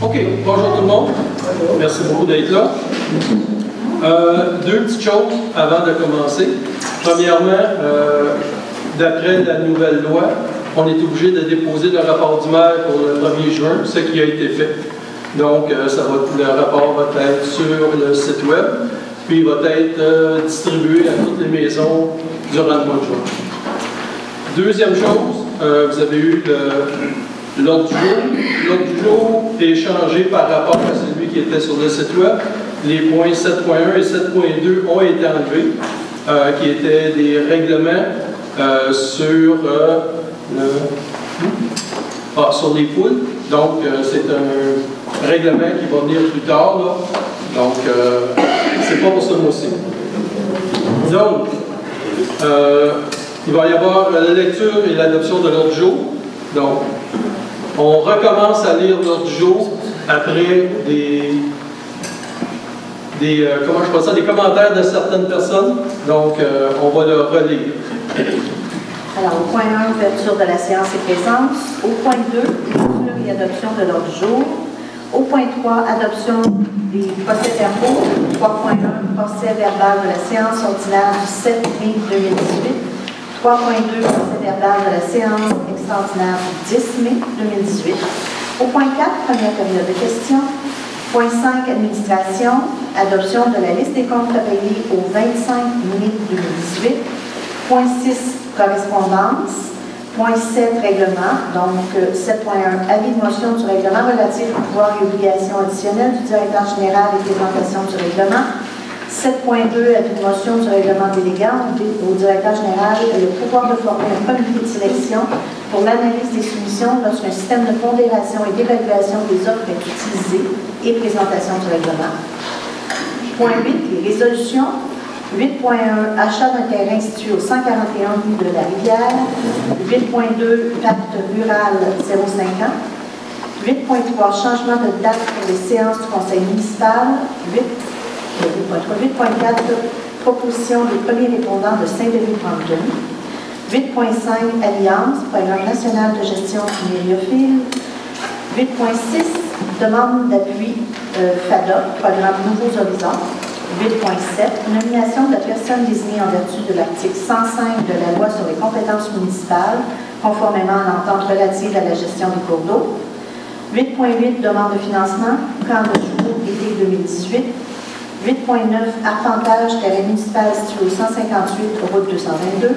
OK, bonjour tout le monde. Merci beaucoup d'être là. Deux petites choses avant de commencer. Premièrement, d'après la nouvelle loi, on est obligé de déposer le rapport du maire pour le 1er juin, ce qui a été fait. Donc, le rapport va être sur le site web, puis il va être distribué à toutes les maisons durant le mois de juin. Deuxième chose, vous avez eu l'ordre du jour. L'ordre du jour est changé par rapport à celui qui était sur le site web. Les points 7.1 et 7.2 ont été enlevés, qui étaient des règlements sur les poules. Donc, c'est un règlement qui va venir plus tard. Là. Donc, c'est pas pour ce mois-ci. Donc, il va y avoir la lecture et l'adoption de l'ordre du jour. Donc, on recommence à lire l'ordre du jour après des commentaires de certaines personnes. Donc, on va le relire. Alors, au point 1, ouverture de la séance et présence. Au point 2, lecture et adoption de l'ordre du jour. Au point 3, adoption des procès-verbaux. 3.1, procès-verbal de la séance ordinaire du 7 mai 2018. 3.2, procès-verbal de la séance extraordinaire du 10 mai 2018. Au point 4, première période de questions. Point 5, administration. Adoption de la liste des comptes à payer au 25 mai 2018. Point 6, correspondance. Point 7, règlement. Donc, 7.1, avis de motion du règlement relatif aux pouvoirs et obligations additionnelles du directeur général et présentation du règlement. 7.2, avis de motion du règlement déléguant au directeur général le pouvoir de former un comité de sélection pour l'analyse des soumissions lorsqu'un système de pondération et d'évaluation des offres est utilisé et présentation du règlement. Point 8, les résolutions. 8.1, achat d'un terrain situé au 141 rue de la Rivière. 8.2, pacte rural 0,5 ans. 8.3, changement de date pour les séances du conseil municipal. 8.4, proposition des premiers répondants de Saint-Denis-Frampton. 8.5, Alliance, programme national de gestion mériophile. 8.6, demande d'appui FADA, programme Nouveaux Horizons. 8.7, nomination de la personne désignée en vertu de l'article 105 de la loi sur les compétences municipales, conformément à l'entente relative à la gestion des cours d'eau. 8.8, demande de financement, camp de jour été 2018. 8.9, arpentage, terrain municipal situé au 158, route 222.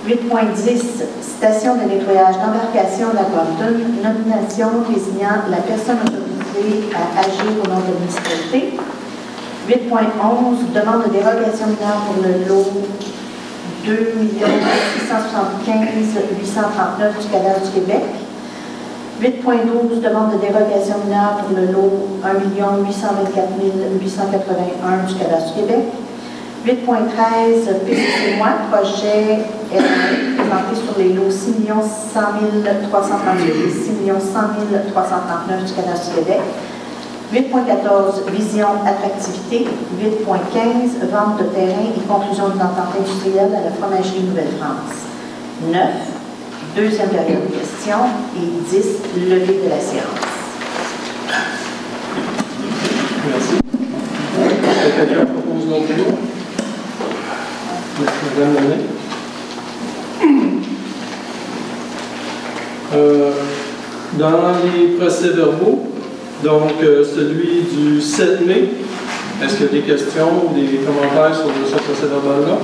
8.10, station de nettoyage d'embarcation de la Compton, nomination désignant la personne autorisée à agir au nom de la municipalité. 8.11, demande de dérogation mineure pour le lot 2 675 839 du cadastre du Québec. 8.12, demande de dérogation mineure pour le lot 1 824 881 du cadastre du Québec. 8.13, PCC-moi, projet présenté sur les lots 6 100 338 et 6 100 339 du cadastre du Québec. 8.14, vision attractivité. 8.15, vente de terrain et conclusion d'une entente industrielle à la fromagerie Nouvelle-France. 9, deuxième période de questions. Et 10, levée de la séance. Merci. Est-ce que quelqu'un propose l'ordre du jour? Merci, Madame Lemay. Dans les procès-verbaux, donc celui du 7 mai, est-ce qu'il y a des questions ou des commentaires sur ce procès-verbal-là?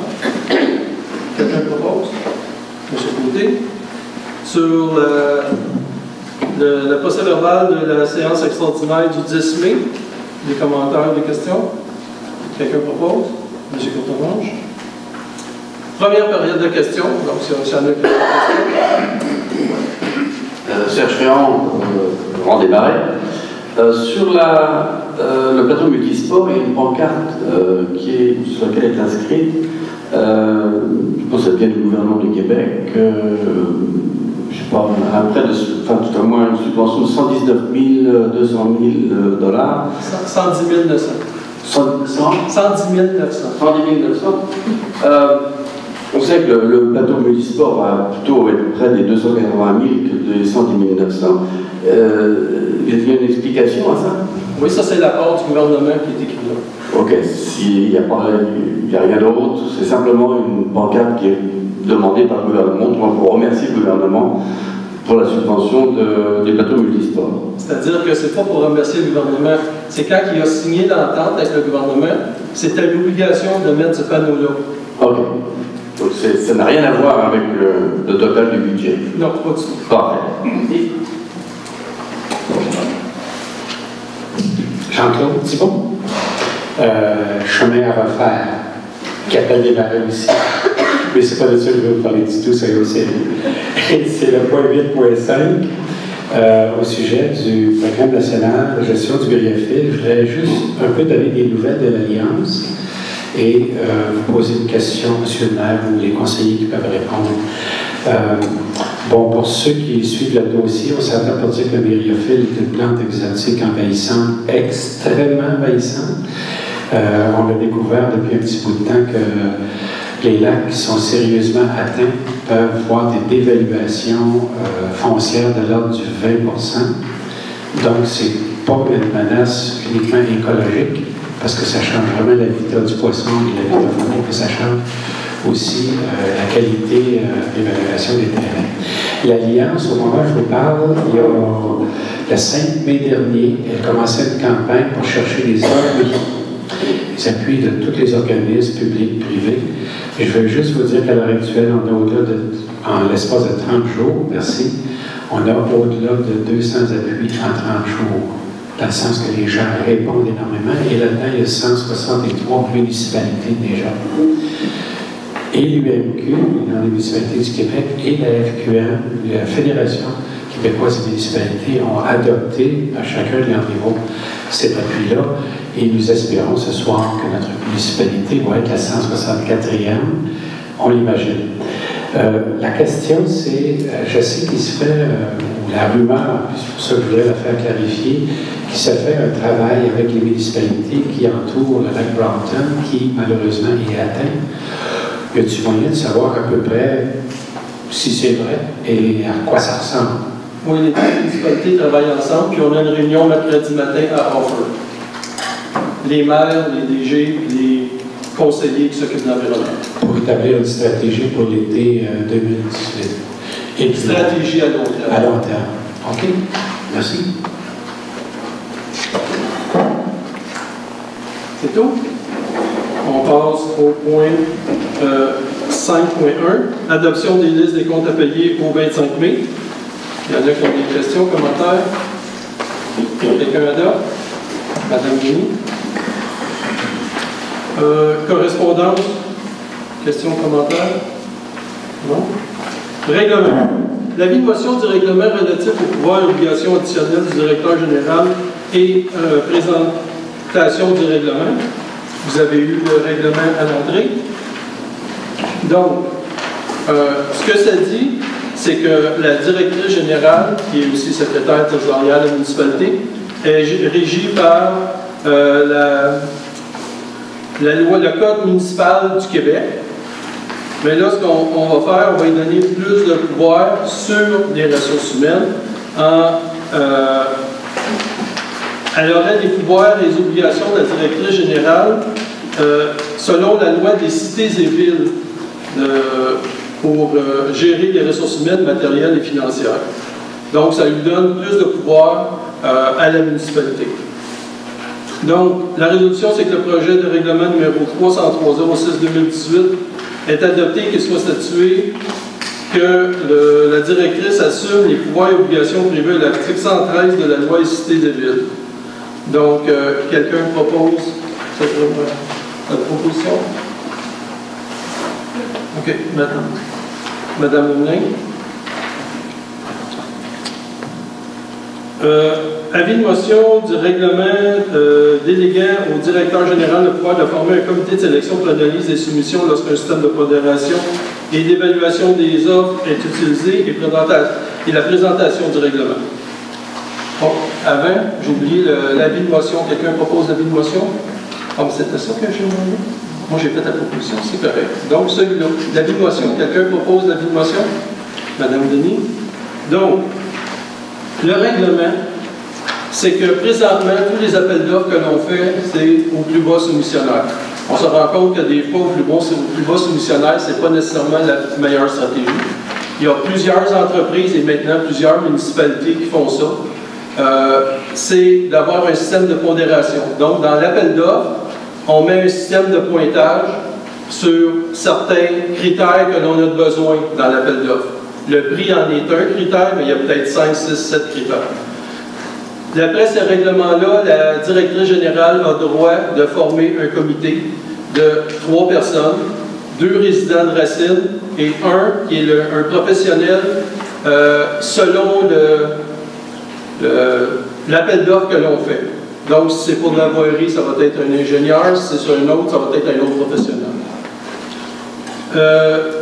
Quelqu'un propose? Monsieur Côté. Sur le procès-verbal de la séance extraordinaire du 10 mai, des commentaires, des questions? Quelqu'un propose? Monsieur Courtemanche. Première période de questions, donc si on a des questions. Serge Ferrand, Grand Desmarais. Sur le plateau multisport, il y a une pancarte sur laquelle est inscrite, je pense que ça vient du gouvernement du Québec, je ne sais pas, tout à moins une subvention de 119 200 000 dollars. 110 900. 110 900. 110 900. On sait que le plateau multisport va plutôt être près des 280 000 que des 110 900. Il y a une explication à ça? Oui, ça c'est la part du gouvernement qui est écrit là. Ok, s'il n'y a rien d'autre, c'est simplement une pancarte qui est demandée par le gouvernement pour remercier le gouvernement pour la subvention des plateaux multisports. C'est-à-dire que c'est pas pour remercier le gouvernement, c'est quand il a signé l'entente avec le gouvernement, c'était l'obligation de mettre ce panneau-là. Ok. Donc ça n'a rien à voir avec le total du budget. Non, pas du tout. Parfait. Jean-Claude Thibault, chemin à refaire, qui appelle des marais aussi. Mais c'est pas de ça que je vais vous parler du tout, soyez au sérieux. C'est le point 8.5 au sujet du Programme national de gestion du griophile. Je voudrais juste un peu donner des nouvelles de l'Alliance et vous poser une question, monsieur le maire, ou les conseillers qui peuvent répondre. Bon, pour ceux qui suivent le dossier, on s'entend pour dire que le griophile est une plante exotique envahissante, extrêmement envahissante. On a découvert depuis un petit bout de temps que les lacs qui sont sérieusement atteints peuvent voir des dévaluations foncières de l'ordre du 20%. Donc, ce n'est pas une menace uniquement écologique, parce que ça change vraiment l'habitat du poisson et l'habitat faunique, mais ça change aussi la qualité d'évaluation des terrains. L'Alliance, au moment où je vous parle, il y a le 5 mai dernier, elle commençait une campagne pour chercher des appuis. Les appuis de tous les organismes publics, privés. Et je veux juste vous dire qu'à l'heure actuelle, on a au-delà de, en l'espace de 30 jours, merci, on a au-delà de 200 appuis en 30 jours. Dans le sens que les gens répondent énormément. Et là-dedans, il y a 163 municipalités déjà. Et l'UMQ, dans les municipalités du Québec, et la FQM, la Fédération québécoise des municipalités, ont adopté à chacun de leur niveau cet appui-là. Et nous espérons ce soir que notre municipalité va être la 164e, on l'imagine. La question, c'est, je sais qu'il se fait, la rumeur, c'est pour ça que je voudrais la faire clarifier, qu'il se fait un travail avec les municipalités qui entourent le lac Brompton, qui malheureusement est atteint. Y a-t-il moyen de savoir à peu près si c'est vrai et à quoi ça ressemble? Oui, les deux municipalités travaillent ensemble, puis on a une réunion mercredi matin à Offord. Les maires, les DG, les conseillers qui s'occupent de l'environnement. Pour établir une stratégie pour l'été 2018. Et une stratégie à long terme. À long terme. OK. Merci. C'est tout? On passe au point 5.1, adoption des listes des comptes à payer au 25 mai. Il y en a qui ont des questions, commentaires? Quelqu'un adopte? Madame Denis? Correspondance? Questions, commentaires? Non? Règlement. L'avis de motion du règlement relatif aux pouvoirs et obligations additionnelles du directeur général et présentation du règlement. Vous avez eu le règlement à l'entrée. Donc, ce que ça dit, c'est que la directrice générale, qui est aussi secrétaire territoriale de la municipalité, est régie par la loi, le Code municipal du Québec. Mais là, ce qu'on va faire, on va lui donner plus de pouvoir sur les ressources humaines. Elle aurait des pouvoirs et des obligations de la directrice générale selon la loi des cités et villes pour gérer les ressources humaines, matérielles et financières. Donc, ça lui donne plus de pouvoir à la municipalité. Donc, la résolution, c'est que le projet de règlement numéro 303-06-2018 est adopté, qu'il soit statué que la directrice assume les pouvoirs et obligations prévus à l'article 113 de la loi des cités et villes. Donc, quelqu'un propose cette proposition? OK, maintenant. Madame Moulin. Avis de motion du règlement déléguant au directeur général le pouvoir de former un comité de sélection pour l'analyse des soumissions lorsqu'un système de pondération et d'évaluation des offres est utilisé et la présentation du règlement. Bon, avant, j'ai oublié l'avis de motion. Quelqu'un propose l'avis de motion? Ah, mais c'était ça que j'ai demandé? Moi, j'ai fait la proposition, c'est correct. Donc, celui-là, l'avis de motion. Quelqu'un propose l'avis de motion? Madame Denis? Donc, Le règlement, c'est que présentement, tous les appels d'offres que l'on fait, c'est au plus bas soumissionnaire. On se rend compte que des fois, au plus bas soumissionnaire, ce n'est pas nécessairement la meilleure stratégie. Il y a plusieurs entreprises et maintenant plusieurs municipalités qui font ça. C'est d'avoir un système de pondération. Donc, dans l'appel d'offres, on met un système de pointage sur certains critères que l'on a besoin dans l'appel d'offres. Le prix en est un critère, mais il y a peut-être 5, 6, 7 critères. D'après ces règlements-là, la directrice générale a droit de former un comité de 3 personnes, 2 résidents de Racine et un qui est un professionnel selon l'appel d'offres que l'on fait. Donc, si c'est pour de la voirie, ça va être un ingénieur. Si c'est sur un autre, ça va être un autre professionnel.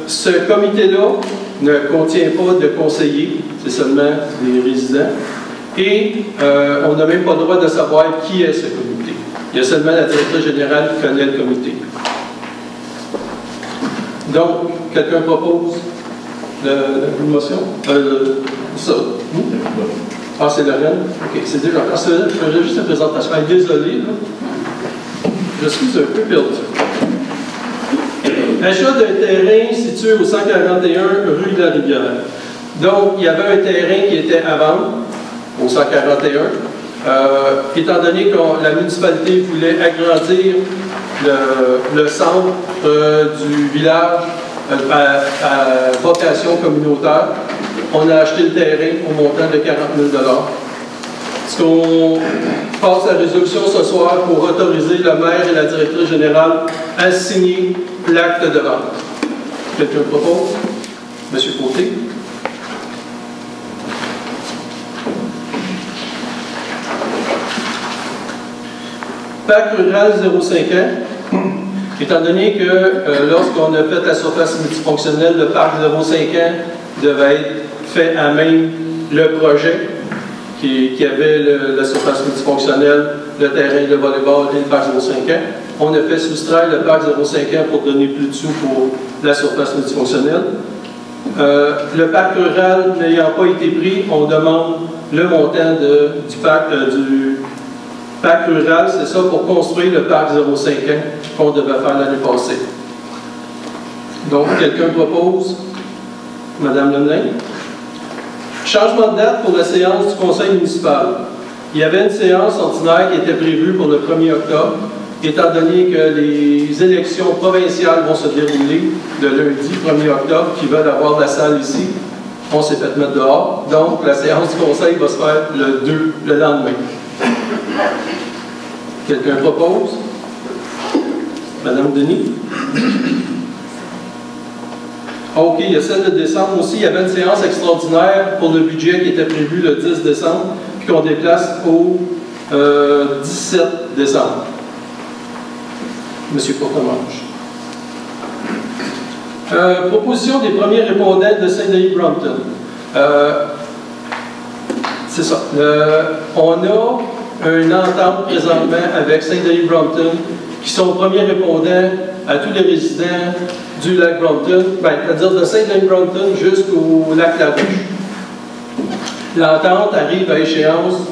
Ce comité-là ne contient pas de conseillers, c'est seulement des résidents. Et on n'a même pas le droit de savoir qui est ce comité. Il y a seulement la directrice générale qui connaît le comité. Donc, quelqu'un propose une motion? Ça. Ah, c'est Lorraine? OK, c'est déjà. Je faisais juste la présentation. Désolé, là. Je suis un peu perdu. Achat d'un terrain situé au 141 rue de la Rivière. Donc, il y avait un terrain qui était à vendre, au 141. Étant donné que la municipalité voulait agrandir le centre du village à vocation communautaire, on a acheté le terrain au montant de 40 000 $. Est-ce qu'on passe à la résolution ce soir pour autoriser le maire et la directrice générale à signer l'acte de vente? Quelqu'un propose? Monsieur Côté. Parc rural 0,5 ans. Étant donné que lorsqu'on a fait la surface multifonctionnelle, le parc 0,5 ans devait être fait à même le projet qui avait la surface multifonctionnelle, le terrain de volleyball et le parc 0,5 ans. On a fait soustraire le parc 0,5 ans pour donner plus de sous pour la surface multifonctionnelle. Le parc rural n'ayant pas été pris, on demande le montant du parc rural, c'est ça, pour construire le parc 0,5 ans qu'on devait faire l'année passée. Donc, quelqu'un propose? Madame Lemelin. Changement de date pour la séance du conseil municipal. Il y avait une séance ordinaire qui était prévue pour le 1er octobre, étant donné que les élections provinciales vont se dérouler le lundi 1er octobre, qui veulent avoir la salle ici. On s'est fait mettre dehors. Donc, la séance du conseil va se faire le 2, le lendemain. Quelqu'un propose? Madame Denis? OK, il y a celle de décembre aussi. Il y avait une séance extraordinaire pour le budget qui était prévue le 10 décembre, puis qu'on déplace au 17 décembre. Monsieur Courtemanche. Proposition des premiers répondants de Saint-Denis-Brompton. C'est ça. On a une entente présentement avec Saint-Denis-Brompton qui sont premiers répondants à tous les résidents du lac Brompton, c'est-à-dire de Saint-Denis-Brompton jusqu'au lac Larouche. L'entente arrive à échéance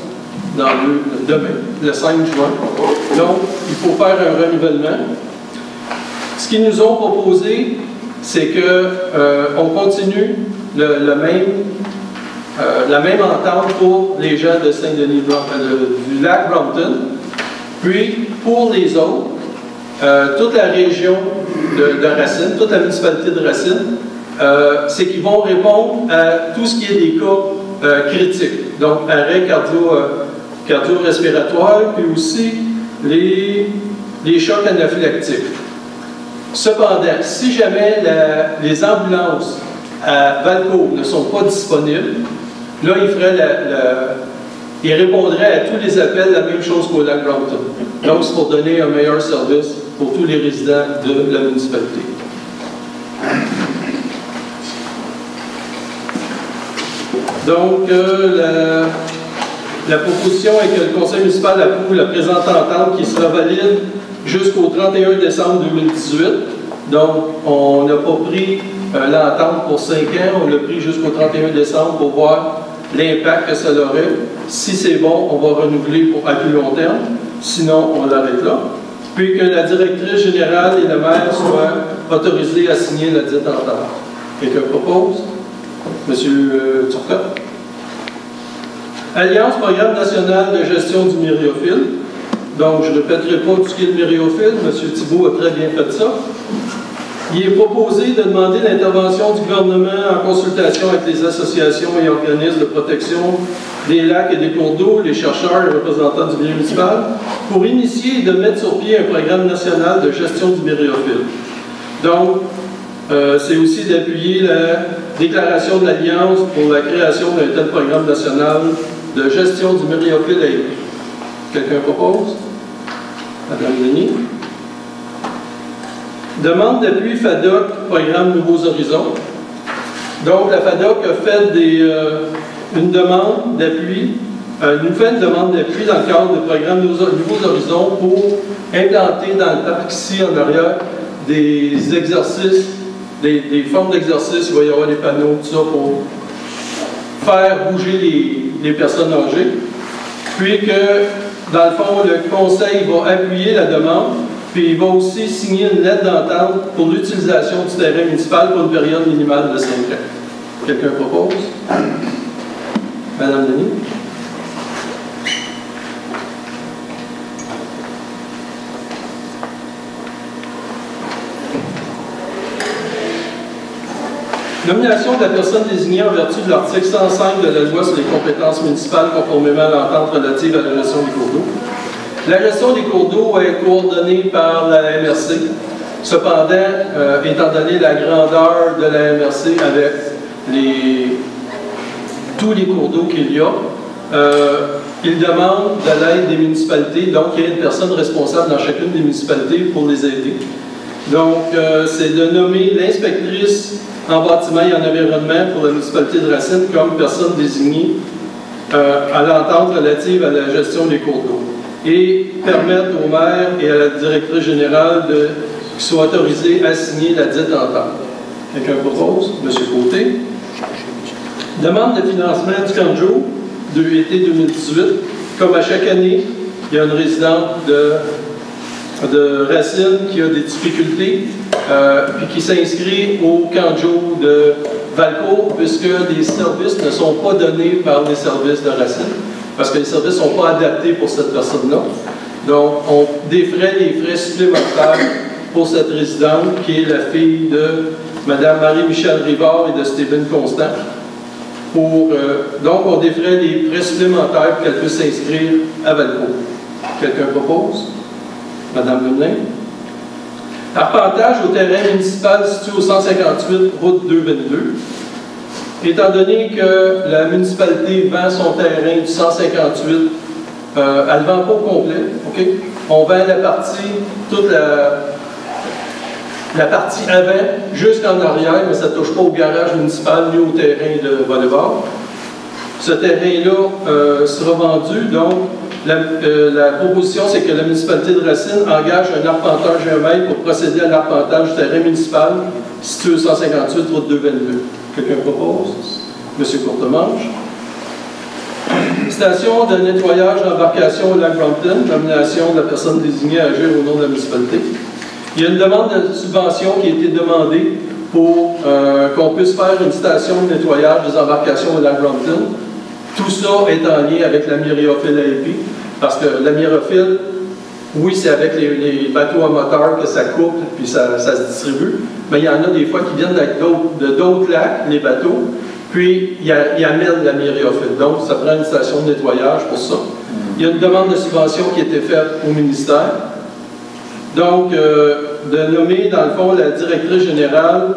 demain, le 5 juin. Donc, il faut faire un renouvellement. Ce qu'ils nous ont proposé, c'est qu'on continue la même entente pour les gens de Saint-Denis, du lac Brompton. Puis, pour les autres, toute la région de Racine, toute la municipalité de Racine, c'est qu'ils vont répondre à tout ce qui est des cas critiques. Donc, arrêt cardio-respiratoire, puis aussi les chocs anaphylactiques. Cependant, si jamais les ambulances à Valcourt ne sont pas disponibles, là, ils répondraient à tous les appels la même chose qu'au lac Brompton. Donc, c'est pour donner un meilleur service pour tous les résidents de la municipalité. Donc, la proposition est que le conseil municipal approuve la présente entente qui sera valide jusqu'au 31 décembre 2018. Donc, on n'a pas pris l'entente pour 5 ans, on l'a pris jusqu'au 31 décembre pour voir l'impact que ça aurait. Si c'est bon, on va renouveler à plus long terme. Sinon, on l'arrête là. Puis que la directrice générale et le maire soient autorisés à signer la dite entente. Quelqu'un propose? Monsieur Turcotte. Alliance Programme national de gestion du myriophile. Donc, je ne répéterai pas tout ce qui est le myriophile. M. Thibault a très bien fait ça. Il est proposé de demander l'intervention du gouvernement en consultation avec les associations et organismes de protection des lacs et des cours d'eau, les chercheurs et représentants du milieu municipal, pour initier et de mettre sur pied un programme national de gestion du myriophile. Donc, c'est aussi d'appuyer la déclaration de l'Alliance pour la création d'un tel programme national de gestion du myriophile à Épée. Quelqu'un propose? Madame Denis. Demande d'appui FADOC, programme Nouveaux Horizons. Donc, la FADOC a fait une demande d'appui, nous fait une demande d'appui dans le cadre du programme Nouveaux Horizons pour implanter dans le parc ici en arrière des exercices, des formes d'exercices. Il va y avoir des panneaux, tout ça, pour faire bouger les personnes âgées. Puis que, dans le fond, le conseil va appuyer la demande. Puis il va aussi signer une lettre d'entente pour l'utilisation du terrain municipal pour une période minimale de 5 ans. Quelqu'un propose? Madame Denis? Nomination de la personne désignée en vertu de l'article 105 de la loi sur les compétences municipales conformément à l'entente relative à la gestion des cours d'eau. La gestion des cours d'eau est coordonnée par la MRC. Cependant, étant donné la grandeur de la MRC avec tous les cours d'eau qu'il y a, il demande de l'aide des municipalités. Donc, il y a une personne responsable dans chacune des municipalités pour les aider. Donc, c'est de nommer l'inspectrice en bâtiment et en environnement pour la municipalité de Racine comme personne désignée à l'entente relative à la gestion des cours d'eau. Et permettre au maire et à la directrice générale qu'ils soient autorisés à signer la dite entente. Quelqu'un propose? Monsieur Côté. Demande de financement du camp de jour de l'été 2018. Comme à chaque année, il y a une résidente de Racine qui a des difficultés, puis qui s'inscrit au camp de jour de Valcourt, puisque les services ne sont pas donnés par les services de Racine. Parce que les services ne sont pas adaptés pour cette personne-là. Donc, on défraie les frais supplémentaires pour cette résidente, qui est la fille de Mme Marie-Michel Rivard et de Stephen Constant. Donc, on défraie les frais supplémentaires pour qu'elle puisse s'inscrire à Valcourt. Quelqu'un propose? Mme Lemelin. Arpentage au terrain municipal situé au 158, route 222. Étant donné que la municipalité vend son terrain du 158, elle ne vend pas au complet, OK? On vend la partie, toute la partie avant jusqu'en arrière, mais ça ne touche pas au garage municipal ni au terrain de volleyball. Ce terrain-là sera vendu, donc la proposition, c'est que la municipalité de Racine engage un arpenteur géomètre pour procéder à l'arpentage du terrain municipal situé au 158, route 222. Quelqu'un propose? Monsieur Courtemanche. Station de nettoyage d'embarcation au lac Brompton, nomination de la personne désignée à agir au nom de la municipalité. Il y a une demande de subvention qui a été demandée pour qu'on puisse faire une station de nettoyage des embarcations au lac Brompton. Tout ça est en lien avec la myriophile à Épée, parce que la myriophile, oui, c'est avec les bateaux à moteur que ça coupe puis ça se distribue, mais il y en a des fois qui viennent de d'autres lacs, les bateaux, puis ils amènent la myriophile. Donc, ça prend une station de nettoyage pour ça. Il y a une demande de subvention qui a été faite au ministère. Donc, de nommer, dans le fond, la directrice générale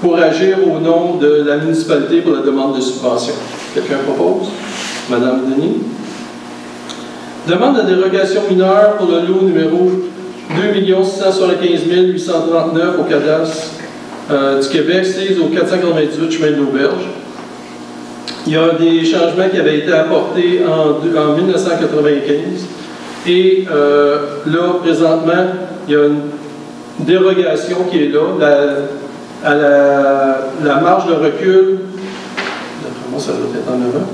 pour agir au nom de la municipalité pour la demande de subvention. Quelqu'un propose? Madame Denis. Demande de dérogation mineure pour le lot numéro 2 675 839 au cadastre du Québec, c'est au 498 chemin de l'Auberge. Il y a des changements qui avaient été apportés en 1995. Et là, présentement, il y a une dérogation qui est là. La marge de recul, Bon, ça doit être en avant.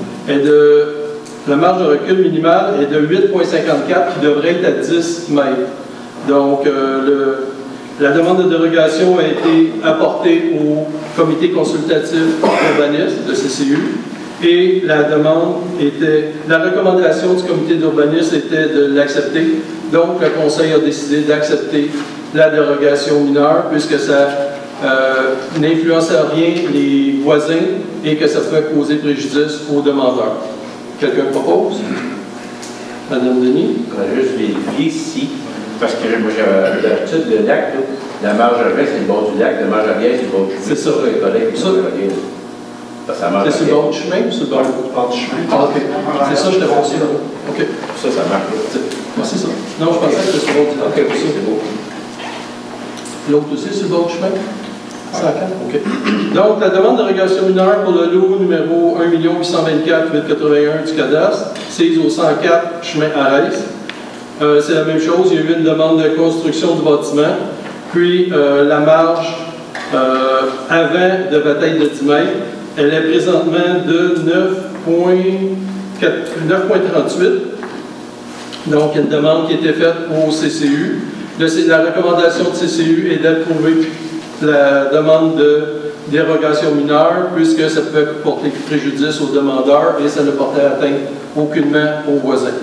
La marge de recul minimale est de 8,54 qui devrait être à 10 mètres. Donc, la demande de dérogation a été apportée au comité consultatif urbaniste, le CCU, et la recommandation du comité d'urbanisme était de l'accepter. Donc, le conseil a décidé d'accepter la dérogation mineure, puisque ça n'influence en rien les voisins et que ça peut causer préjudice aux demandeurs. Quelqu'un propose? Madame Denis? On va juste vérifier si, parce que moi j'avais l'habitude de lac, là, la marge arrière c'est le bord du lac, la marge arrière c'est le bord du chemin. C'est ça. Les collègues, Ça. C'est C'est sur le bord du chemin ou sur le bord du chemin? Ah, ok. C'est ça, je t'ai pensé là. Ok. Ça marche. C'est ça. Non, je pensais que c'était sur le bord du lac. Ok, c'est beau. L'autre aussi, sur le bord du chemin? OK. Donc, la demande de dérogation mineure pour le lot numéro 1 824 881 du cadastre, c'est au 104 chemin Arès. C'est la même chose, il y a eu une demande de construction du bâtiment, puis la marge avant de bataille de 10 mètres, elle est présentement de 9,38. Donc, il y a une demande qui a été faite au CCU. La recommandation de CCU est d'approuver la demande de dérogation mineure, puisque ça peut porter préjudice aux demandeurs et ça ne portait atteinte aucunement aux voisins.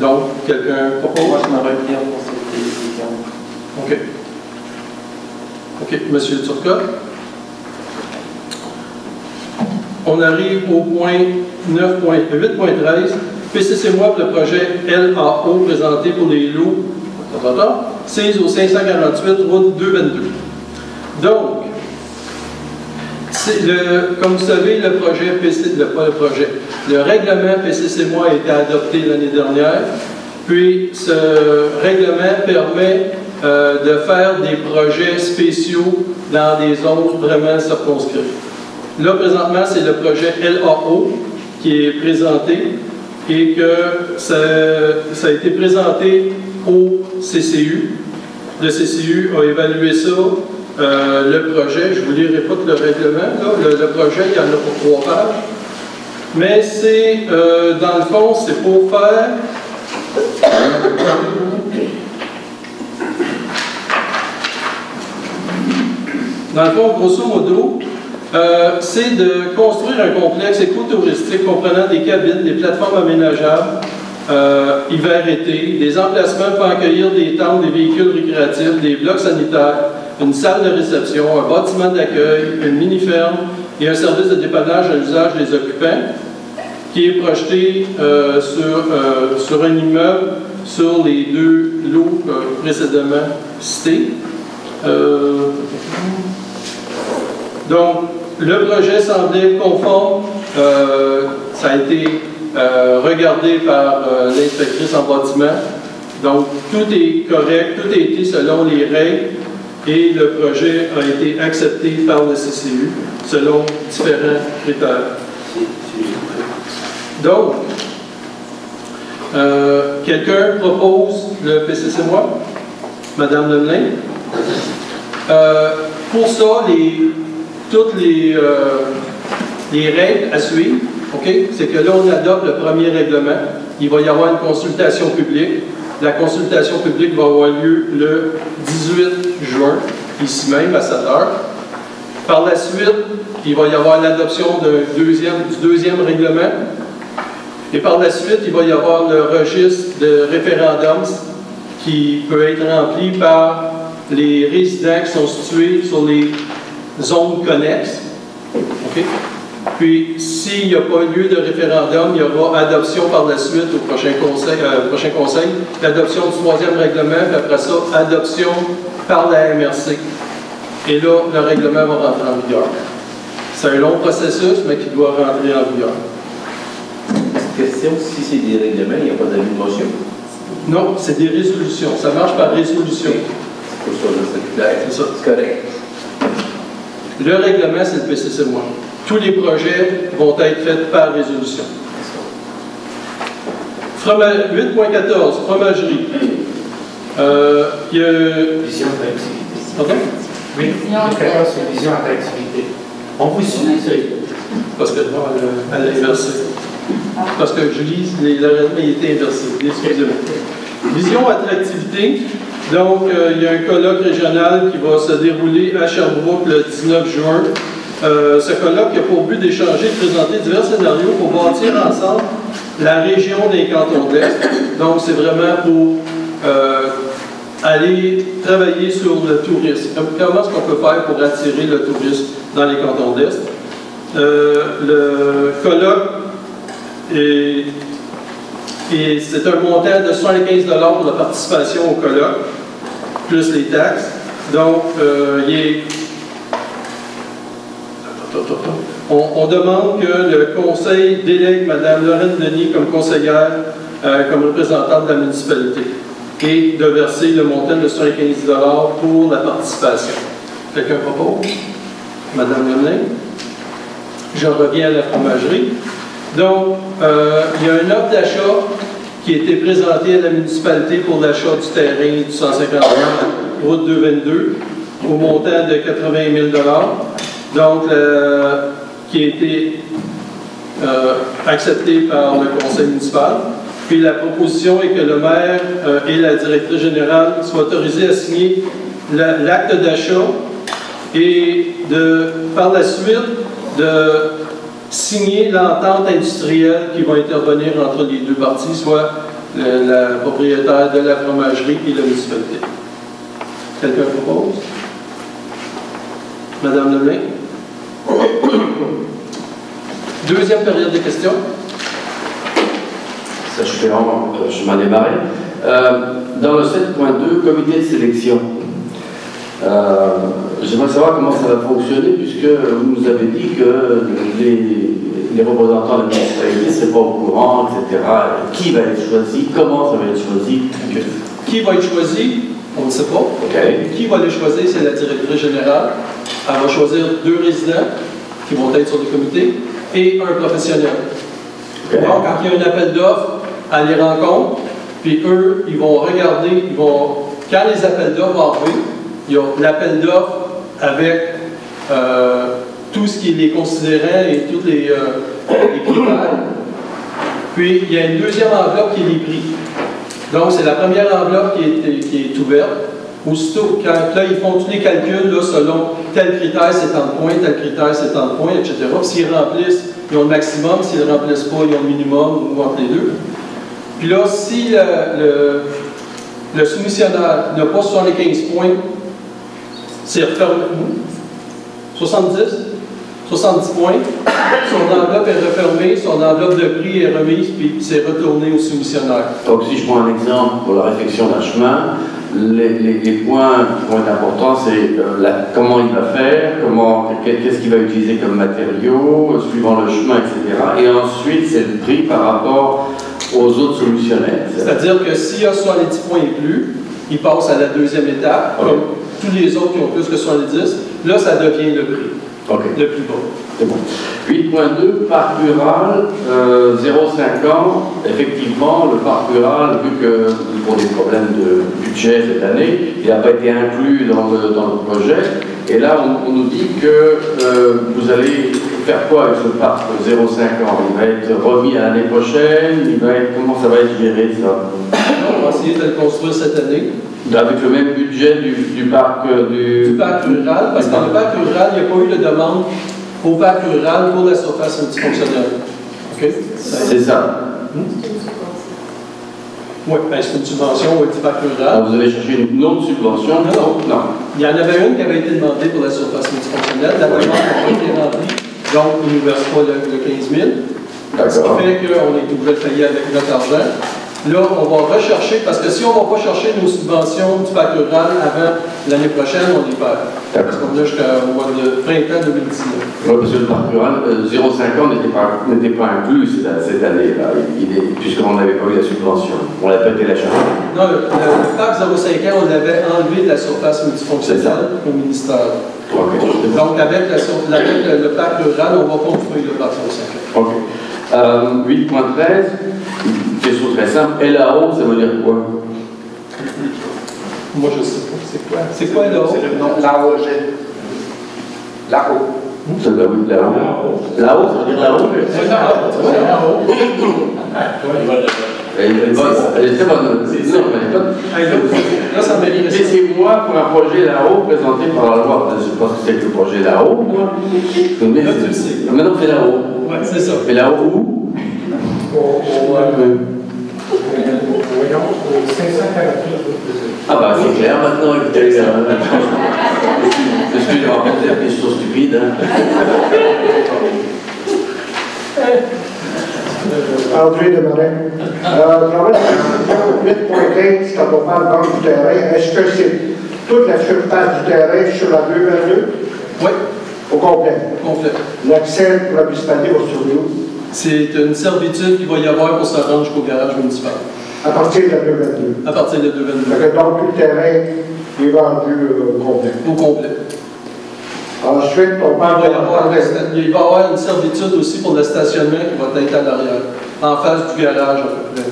Donc, quelqu'un propose? Moi, je me retire pour cette décision. OK. OK. Monsieur Turcotte? On arrive au point 8.13. PCC moi pour le projet LAO présenté pour les lots 6 au 548, route 222. Donc, comme vous savez, le règlement PCC-moi a été adopté l'année dernière, puis ce règlement permet de faire des projets spéciaux dans des zones vraiment circonscrites. Là, présentement, c'est le projet LAO qui est présenté et que ça a été présenté au CCU. Le CCU a évalué ça. Le projet, je ne vous lirai pas tout le règlement, là. Le projet, il y en a pour 3 pages. Mais c'est, dans le fond, c'est pour faire... Dans le fond, grosso modo, c'est de construire un complexe écotouristique comprenant des cabines, des plateformes aménageables, hiver-été, des emplacements pour accueillir des tentes, des véhicules récréatifs, des blocs sanitaires, une salle de réception, un bâtiment d'accueil, une mini-ferme et un service de dépannage à l'usage des occupants qui est projeté sur un immeuble sur les 2 lots précédemment cités. Donc, le projet semblait conforme. Ça a été regardé par l'inspectrice en bâtiment. Donc, tout est correct, tout a été selon les règles et le projet a été accepté par le CCU selon différents critères. Donc, quelqu'un propose le PCC-moi? Madame Lemelin? Pour ça, toutes les règles à suivre, okay, c'est que là, on adopte le premier règlement. Il va y avoir une consultation publique. La consultation publique va avoir lieu le 18 juin, ici même, à 7 h. Par la suite, il va y avoir l'adoption du deuxième règlement. Et par la suite, il va y avoir le registre de référendums qui peut être rempli par les résidents qui sont situés sur les zones connexes. Okay? Puis, s'il n'y a pas lieu de référendum, il y aura adoption par la suite au prochain conseil, l'adoption du 3e règlement, puis après ça, adoption par la MRC. Et là, le règlement va rentrer en vigueur. C'est un long processus, mais qui doit rentrer en vigueur. Question, si c'est des règlements, il n'y a pas d'avis de motion? Non, c'est des résolutions. Ça marche par résolution. C'est ça, c'est correct. Le règlement, c'est le PCC-moi. Tous les projets vont être faits par résolution. 8.14, fromagerie. Il y a... Vision d'attractivité. Pardon? Oui, référence aux visions d'attractivité. On vous suit, Parce que non, elle a inversé. Parce que je lis, le rythme était inversé. Excusez-moi. Vision attractivité. Donc, il y a un colloque régional qui va se dérouler à Sherbrooke le 19 juin. Ce colloque a pour but d'échanger et de présenter divers scénarios pour bâtir ensemble la région des cantons de l'Est. Donc, c'est vraiment pour aller travailler sur le tourisme. Comment est-ce qu'on peut faire pour attirer le tourisme dans les cantons de l'Est? Le colloque c'est un montant de 75 $ pour la participation au colloque, plus les taxes. Donc, on demande que le conseil délègue Mme Lorraine Denis comme conseillère, comme représentante de la municipalité, et de verser le montant de 75 $ pour la participation. Quelqu'un propose? Mme Lemelin? Je reviens à la fromagerie. Donc, il y a une offre d'achat qui a été présentée à la municipalité pour l'achat du terrain du 150 route 222 au montant de 80 000 $. Donc, qui a été accepté par le conseil municipal. Puis la proposition est que le maire et la directrice générale soient autorisés à signer l'acte d'achat et par la suite de signer l'entente industrielle qui va intervenir entre les deux parties, soit la propriétaire de la fromagerie et la municipalité. Quelqu'un propose? Madame Lemelin? Deuxième période de questions. Ça, je m'en démarrer. Dans le 7.2, comité de sélection, j'aimerais savoir comment ça va fonctionner, puisque vous nous avez dit que les représentants de la municipalité ne seraient pas au courant, etc. Qui va être choisi? Comment ça va être choisi? Qui va être choisi? On ne sait pas. Okay. Qui va les choisir? C'est la directrice générale. Elle va choisir 2 résidents qui vont être sur le comité et un professionnel. Okay. Donc, quand il y a un appel d'offres, elle les rencontre, puis eux, ils vont regarder, quand les appels d'offres vont arriver, il y a l'appel d'offres avec tout ce qui est les considérants et tous les critères. Puis, il y a une deuxième enveloppe qui est les prix. Donc, c'est la première enveloppe qui est ouverte. Aussitôt, là, ils font tous les calculs là, selon tel critère, c'est tant de points, tel critère, c'est tant de points, etc. Puis, s'ils remplissent, ils ont le maximum. S'ils ne remplissent pas, ils ont le minimum ou entre les deux. Puis là, si le soumissionnaire n'a pas 75 points, c'est refermé. 70 points. Son enveloppe est refermée, son enveloppe de prix est remise, puis c'est retourné au soumissionnaire. Donc, si je prends un exemple pour la réfection d'un chemin, les points qui vont être importants, c'est comment il va faire, qu'est-ce qu'il va utiliser comme matériaux, suivant le chemin, etc. Et ensuite, c'est le prix par rapport aux autres soumissionnaires. C'est-à-dire que s'il y a 70 points et plus, il passe à la deuxième étape, okay, comme tous les autres qui ont plus que 70, là, ça devient le prix. Okay. Le plus bas. C'est bon. 8.2, parc rural, 0,5 ans. Effectivement, le parc rural, vu que pour des problèmes de budget cette année, il n'a pas été inclus dans le projet. Et là, on nous dit que vous allez faire quoi avec ce parc 0,5 ans? Il va être remis à l'année prochaine? Comment ça va être géré, ça? On va essayer de le construire cette année. Avec le même budget du parc du parc rural, parce que dans le parc rural, il n'y a pas eu de demande au parc rural pour la surface multifonctionnelle. Okay? C'est ça. Oui, ben, c'est une subvention du parc rural. Vous avez cherché une autre subvention? Non. Il y en avait une qui avait été demandée pour la surface multifonctionnelle. La demande n'a pas été remplie, donc ils ne nous versent pas le 15 000. Ce qui fait qu'on est obligé de payer avec notre argent. Là, on va rechercher, parce que si on ne va pas chercher nos subventions du parc rural avant l'année prochaine, on les perd. Parce qu'on a jusqu'au mois de printemps 2019. Oui, parce que le parc rural, 0,5 ans n'était pas inclus cette année-là, puisqu'on n'avait pas eu la subvention. On n'a pas été la chercher. Non, le parc 0,5 ans, on l'avait enlevé de la surface multifonctionnelle au ministère. Okay. Donc, avec le parc rural, on va construire le parc 0,5 ans. OK. 8.13. Question très simple. LAO, ça veut dire quoi? Moi, je ne sais pas. C'est quoi LAO? C'est le nom. LAOG. LAO. C'est là-haut. Là-haut, ça veut dire là-haut. C'est là-haut. Elle est bonne. Elle est très bonne. Non, elle est bonne. Là, ça mérite. Laissez-moi pour un projet là-haut présenté par la loi. Je pense que c'est le projet là-haut, moi. Mais Là, tu le sais. maintenant, c'est là-haut. Oui, c'est ça. Mais là-haut où? Voyons, au 548. Ah bah c'est clair maintenant, écoutez. Excusez-moi, on va pas dire des choses stupides. André Desmarais. Dans la 8.15, quand on parle de vente du terrain, est-ce que c'est toute la surface du terrain sur la 222? Oui, Au complet. complet. L'accès pour la municipalité va se trouver où? C'est une servitude qu'il va y avoir pour se rendre jusqu'au garage municipal. À partir de la 222. À partir de 2022. Donc, tout le terrain est vendu au complet. Au complet. Ensuite, on Il parle va y de avoir une servitude aussi pour le stationnement qui va être à l'arrière, en face du garage à peu près.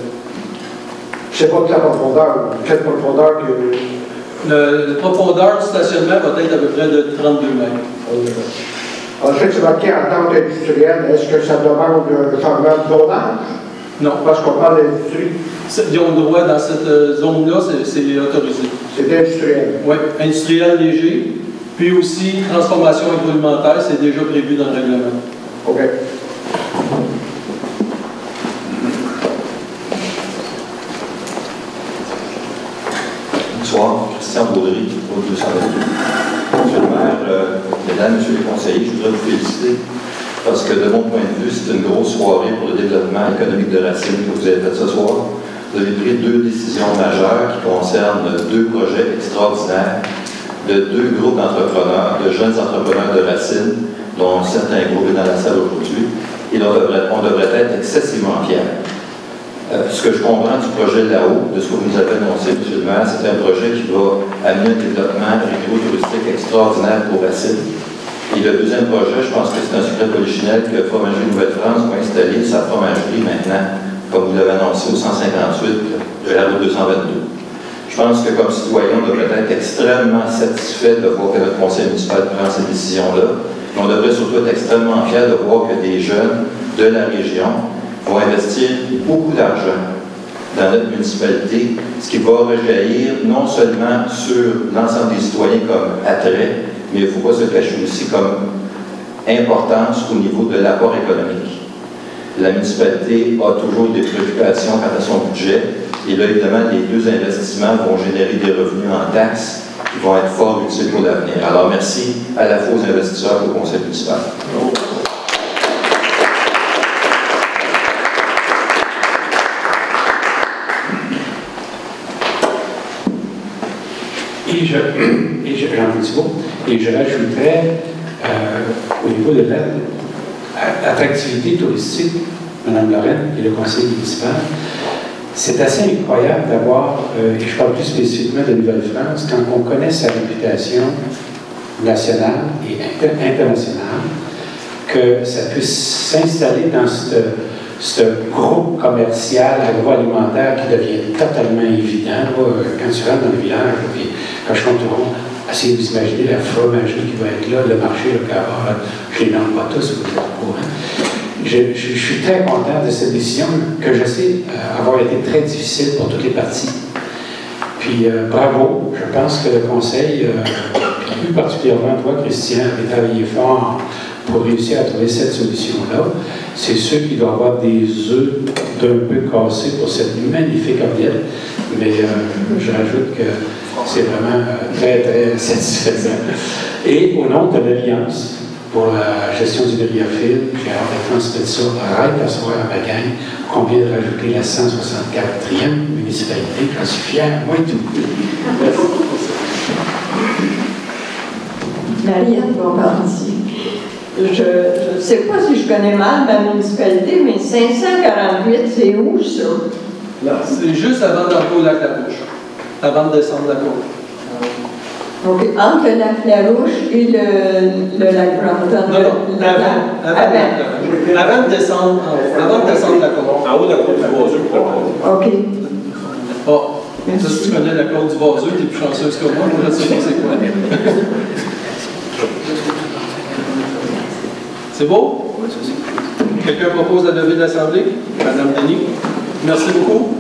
c'est pas de la profondeur. Quelle profondeur que. La profondeur du stationnement va être à peu près de 32 mètres. Ensuite, c'est marqué entente industrielle. Est-ce que ça demande un changement de zonage? Non. Parce qu'on parle d'industrie. Ils ont le droit dans cette zone-là, c'est autorisé. C'est industriel. Oui, industriel léger, puis aussi transformation agroalimentaire, c'est déjà prévu dans le règlement. OK. Bonsoir, Christian Baudry, au 222. Monsieur le maire, mesdames, messieurs les conseillers, je voudrais vous féliciter parce que de mon point de vue, c'est une grosse soirée pour le développement économique de Racine que vous avez fait ce soir. Vous avez pris 2 décisions majeures qui concernent 2 projets extraordinaires de 2 groupes d'entrepreneurs, de jeunes entrepreneurs de Racine, dont certains groupes sont dans la salle aujourd'hui, et on devrait être excessivement fiers. Ce que je comprends du projet là-haut, de ce que vous nous avez annoncé, M. le maire, c'est un projet qui va amener un développement agro-touristique extraordinaire pour Racine. Et le deuxième projet, je pense que c'est un secret polichinelle que Fromagerie Nouvelle-France va installer sa fromagerie maintenant, comme vous l'avez annoncé au 158 de la route 222. Je pense que comme citoyen, on devrait être extrêmement satisfait de voir que notre conseil municipal prend cette décision-là. Mais on devrait surtout être extrêmement fiers de voir que des jeunes de la région vont investir beaucoup d'argent dans notre municipalité, ce qui va rejaillir non seulement sur l'ensemble des citoyens comme attrait, mais il ne faut pas se cacher aussi comme importance au niveau de l'apport économique. La municipalité a toujours des préoccupations quant à son budget, et là, évidemment, les 2 investissements vont générer des revenus en taxes qui vont être fort utiles pour l'avenir. Alors, merci à la fois aux investisseurs et au conseil municipal. Et je rajouterais au niveau de l'attractivité touristique, Mme Lorraine et le conseil municipal, c'est assez incroyable d'avoir, et je parle plus spécifiquement de Nouvelle-France, quand on connaît sa réputation nationale et internationale, que ça puisse s'installer dans ce groupe commercial agroalimentaire qui devient totalement évident. Quand tu rentres dans le village, puis quand je compte rond, essayez de vous imaginer la fromagerie qui va être là, le marché, le cabaret, je les nomme pas tous, vous êtes au courant. Je suis très content de cette décision que je sais avoir été très difficile pour toutes les parties. Puis bravo, je pense que le conseil, puis plus particulièrement toi, Christian, avez travaillé fort pour réussir à trouver cette solution-là. C'est sûr qu'il doit y avoir des œufs d'un peu cassés pour cette magnifique omelette, mais je rajoute que c'est vraiment très, très satisfaisant. Et au nom de l'Alliance pour la gestion du griophile, j'ai hâte de transmettre ça à soir à ma gang, qu'on vient de rajouter la 164e municipalité. J'en suis fier, moi et tout. Marianne Bombardier. Je ne sais pas si je connais mal ma municipalité, mais 548, c'est où ça? C'est juste avant d'arriver au lac La Bouche, avant de descendre la côte. OK. Entre le lac La Rouche et le lac Brandon. Non, avant de descendre la côte. En haut de la côte du Boiseux. OK. Bon, ça, si tu connais la côte du Boiseux, tu es plus chanceuse que moi, je ne sais pas c'est quoi. C'est beau? Oui, ça c'est. Quelqu'un propose la levée de l'Assemblée? Madame Denis. Merci beaucoup.